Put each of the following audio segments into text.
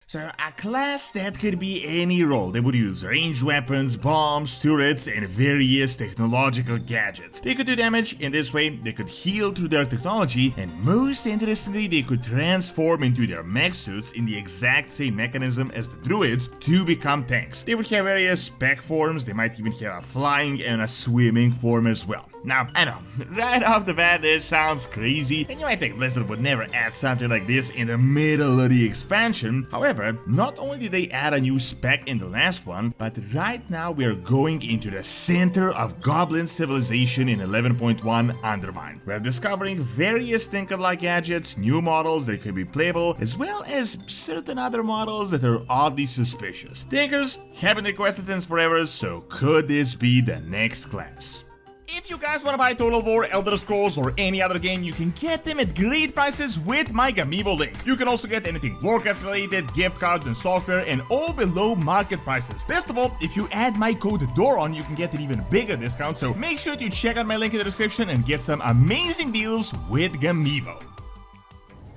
So a class that could be any role. They would use ranged weapons, bombs, turrets, and various technological gadgets. They could do damage in this way, they could heal through their technology, and most interestingly, they could transform into their mech suits in the exact same mechanism as the druids to become tanks. They would have various spec forms, they might even have a flying and a swimming form as well. Now, I know, right off the bat this sounds crazy, and you might think Blizzard would never add something like this in the middle of the expansion. However, not only did they add a new spec in the last one, but right now we are going into the center of Goblin civilization in 11.1 Undermine. We're discovering various Tinker-like gadgets, new models that could be playable, as well as certain other models that are oddly suspicious. Tinkers haven't requested since forever, so could this be the next class? If you guys want to buy Total War, Elder Scrolls, or any other game, you can get them at great prices with my Gamivo link. You can also get anything Warcraft related, gift cards and software, and all below market prices. Best of all, if you add my code DORON, you can get an even bigger discount, so make sure to check out my link in the description and get some amazing deals with Gamivo.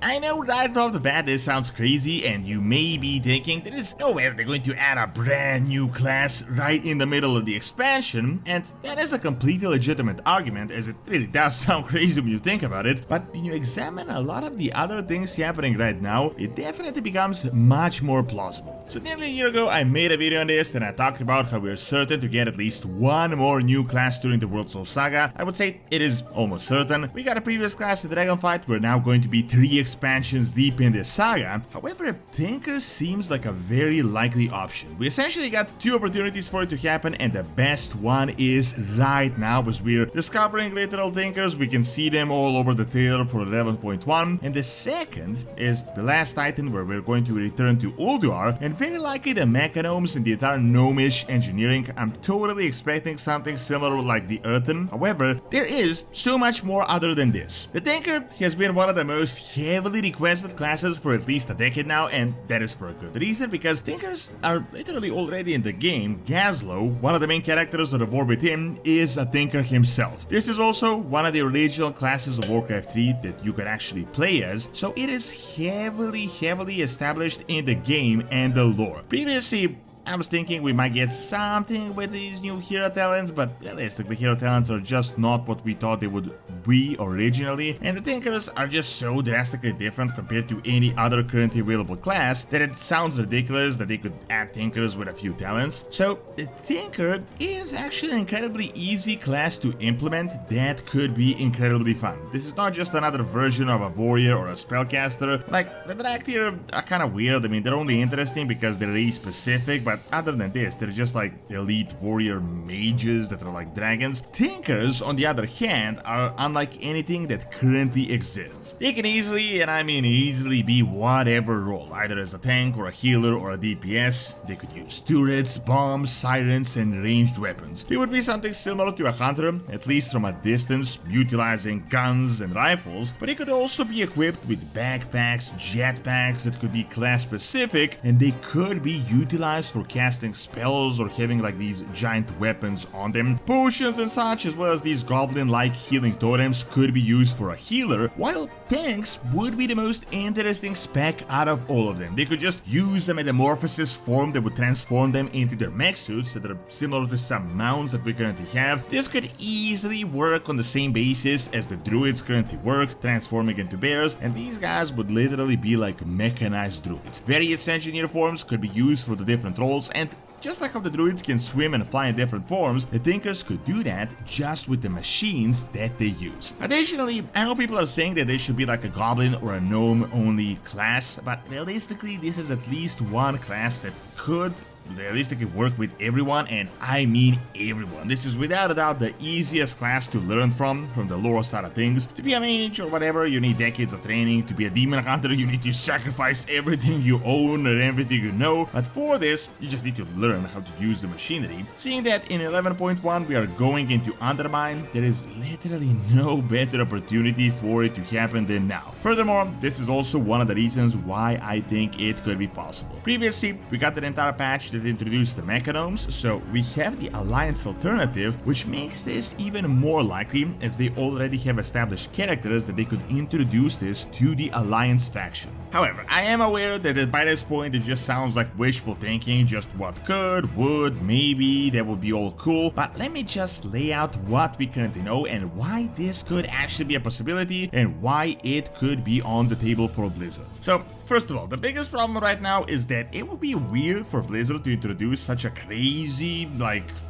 I know right off the bat this sounds crazy, and you may be thinking there is no way they're going to add a brand new class right in the middle of the expansion, and that is a completely legitimate argument, as it really does sound crazy when you think about it. But when you examine a lot of the other things happening right now, it definitely becomes much more plausible. So nearly a year ago I made a video on this, and I talked about how we're certain to get at least one more new class during the World Soul Saga. I would say it is almost certain. We got a previous class in Dragonfight, we're now going to be 3 expansions deep in this saga. However, Tinker seems like a very likely option. We essentially got 2 opportunities for it to happen, and the best one is right now as we're discovering literal Tinkers. We can see them all over the trailer for 11.1, and the second is the last Titan, where we're going to return to Ulduar, and very likely the Mechanomes and the entire gnomish engineering. I'm totally expecting something similar like the Earthen. However, there is so much more other than this. The Tinker has been one of the most heavily requested classes for at least a decade now, and that is for a good reason, because Tinkers are literally already in the game. Gazlowe, one of the main characters of the war with him, is a Tinker himself. This is also one of the original classes of Warcraft 3 that you can actually play as, so it is heavily established in the game and the lore. Previously, I was thinking we might get something with these new hero talents, but realistically hero talents are just not what we thought they would be originally, and the Tinkers are just so drastically different compared to any other currently available class that it sounds ridiculous that they could add Tinkers with a few talents. So the Tinker is actually an incredibly easy class to implement that could be incredibly fun. This is not just another version of a warrior or a spellcaster. Like, the Draktyr are kind of weird. I mean, they're only interesting because they're really specific, but other than this, they're just like elite warrior mages that are like dragons. Tinkers, on the other hand, are unlike anything that currently exists. They can easily, and I mean easily, be whatever role, either as a tank or a healer or a DPS. They could use turrets, bombs, sirens, and ranged weapons. They would be something similar to a hunter, at least from a distance, utilizing guns and rifles, but they could also be equipped with backpacks, jetpacks that could be class specific, and they could be utilized for casting spells or having like these giant weapons on them. Potions and such, as well as these goblin-like healing totems, could be used for a healer, while tanks would be the most interesting spec out of all of them. They could just use a metamorphosis form that would transform them into their mech suits that are similar to some mounts that we currently have. This could easily work on the same basis as the druids currently work, transforming into bears, and these guys would literally be like mechanized druids. Various engineer forms could be used for the different roles, and just like how the druids can swim and fly in different forms, the Tinkers could do that just with the machines that they use. Additionally, I know people are saying that they should be like a goblin or a gnome only class, but realistically this is at least one class that could realistically work with everyone, and I mean everyone. This is without a doubt the easiest class to learn from the lore side of things. To be a mage or whatever, you need decades of training. To be a demon hunter, you need to sacrifice everything you own and everything you know. But for this, you just need to learn how to use the machinery. Seeing that in 11.1 we are going into Undermine, there is literally no better opportunity for it to happen than now. Furthermore, this is also one of the reasons why I think it could be possible. Previously, we got the entire patch patch that introduced the Mechanomes, so we have the Alliance alternative, which makes this even more likely as they already have established characters that they could introduce this to the Alliance faction. However, I am aware that by this point it just sounds like wishful thinking, just what could, would, maybe, that would be all cool, but let me just lay out what we currently know and why this could actually be a possibility and why it could be on the table for Blizzard. So, first of all, the biggest problem right now is that it would be weird for Blizzard to introduce such a crazy,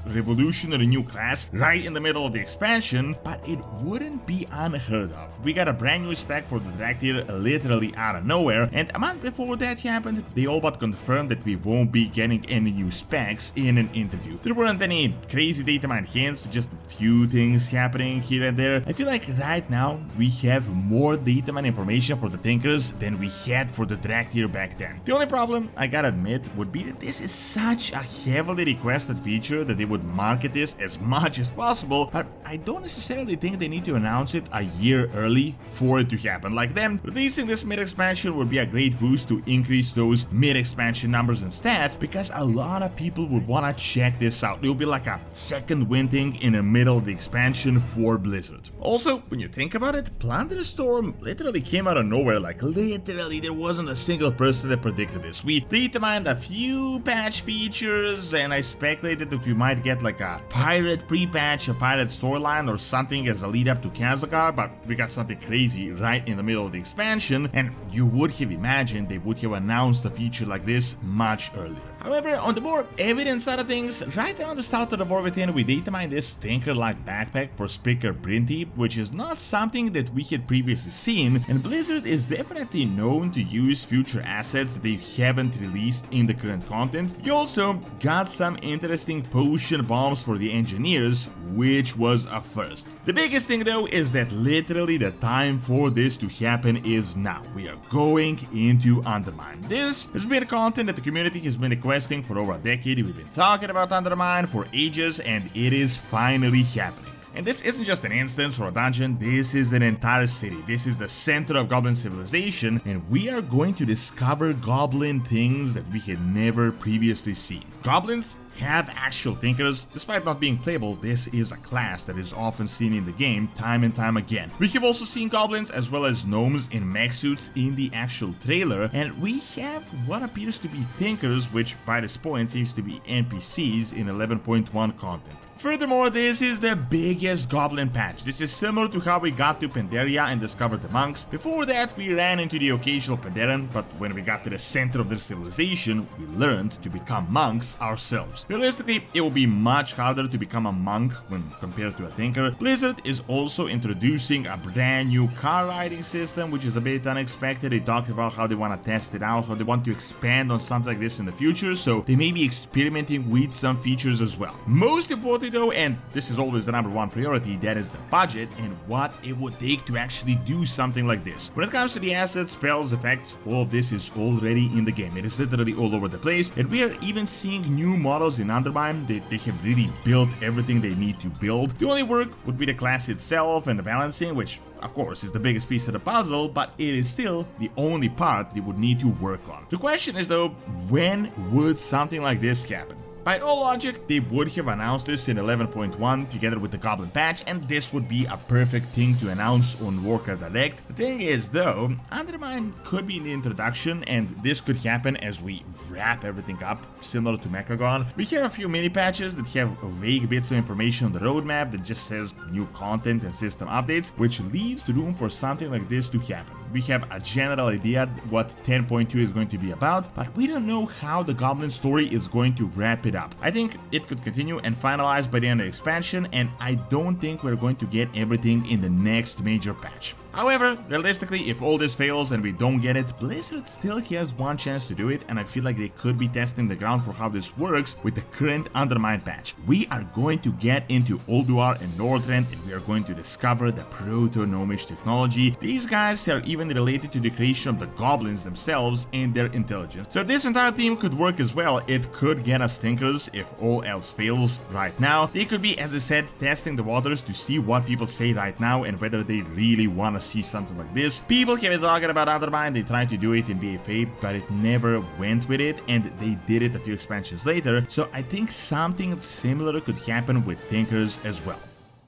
revolutionary new class right in the middle of the expansion, but it wouldn't be unheard of. We got a brand new spec for the Draktyr literally out of nowhere, and a month before that happened, they all but confirmed that we won't be getting any new specs in an interview. There weren't any crazy data mine hints, just a few things happening here and there. I feel like right now we have more data mine information for the Tinkers than we had for the Draktyr back then. The only problem, I gotta admit, would be that this is such a heavily requested feature that they would market this as much as possible, but I don't necessarily think they need to announce it a year early for it to happen. Like them, releasing this mid-expansion would be a great boost to increase those mid-expansion numbers and stats, because a lot of people would wanna check this out. It will be like a second win thing in the middle of the expansion for Blizzard. Also, when you think about it, Plunder Storm literally came out of nowhere, like literally there wasn't a single person that predicted this. We determined a few patch features and I speculated that we might get like a pirate pre-patch, a pirate storyline or something as a lead up to Kazakar, but we got something crazy right in the middle of the expansion, and you would have imagined they would have announced a feature like this much earlier. However, on the more evidence side of things, right around the start of the War Within, we datamined this Tinker-like backpack for Spicker Brinty, which is not something that we had previously seen, and Blizzard is definitely known to use future assets that they haven't released in the current content. You also got some interesting potion bombs for the engineers, which was a first. The biggest thing though is that literally the time for this to happen is now. We are going into Undermine. This has been content that the community has been requesting for over a decade. We've been talking about Undermine for ages and it is finally happening. And this isn't just an instance or a dungeon, this is an entire city. This is the center of Goblin civilization, and we are going to discover Goblin things that we had never previously seen. Goblins have actual Tinkers. Despite not being playable, this is a class that is often seen in the game time and time again. We have also seen Goblins as well as Gnomes in mech suits in the actual trailer, and we have what appears to be Tinkers, which by this point seems to be NPCs in 11.1 content. Furthermore, this is the biggest Goblin patch. This is similar to how we got to Pandaria and discovered the monks. Before that, we ran into the occasional Pandaren, but when we got to the center of their civilization, we learned to become monks ourselves. Realistically, it will be much harder to become a monk when compared to a Tinker. Blizzard is also introducing a brand new car riding system, which is a bit unexpected. They talked about how they want to test it out, how they want to expand on something like this in the future, so they may be experimenting with some features as well. Most importantly though, and this is always the number one priority, that is the budget and what it would take to actually do something like this. When it comes to the assets, spells, effects, all of this is already in the game. It is literally all over the place, and we are even seeing new models in Undermine. They have really built everything they need to build. The only work would be the class itself and the balancing, which of course is the biggest piece of the puzzle, but it is still the only part they would need to work on. The question is though, when would something like this happen? By all logic, they would have announced this in 11.1 together with the Goblin patch, and this would be a perfect thing to announce on Warcraft Direct. The thing is though, Undermine could be in the introduction, and this could happen as we wrap everything up, similar to Mechagon. We have a few mini patches that have vague bits of information on the roadmap that just says new content and system updates, which leaves room for something like this to happen. We have a general idea what 10.2 is going to be about, but we don't know how the Goblin story is going to wrap it up. I think it could continue and finalize by the end of the expansion, and I don't think we're going to get everything in the next major patch. However, realistically, if all this fails and we don't get it, Blizzard still has one chance to do it, and I feel like they could be testing the ground for how this works with the current Undermine patch. We are going to get into Ulduar and Northrend, and we are going to discover the Proto-Gnomish technology. These guys are even related to the creation of the Goblins themselves and their intelligence. So this entire team could work as well. It could get us Tinkers if all else fails right now. They could be, as I said, testing the waters to see what people say right now and whether they really want to to see something like this. People have been talking about Undermine, they tried to do it in BFA, but it never went with it, and they did it a few expansions later, so I think something similar could happen with Tinkers as well.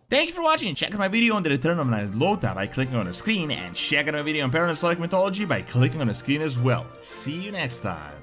Thank you for watching. Check out my video on the Return of Night Lota by clicking on the screen, and check out my video on Paranoid Select Mythology by clicking on the screen as well. See you next time.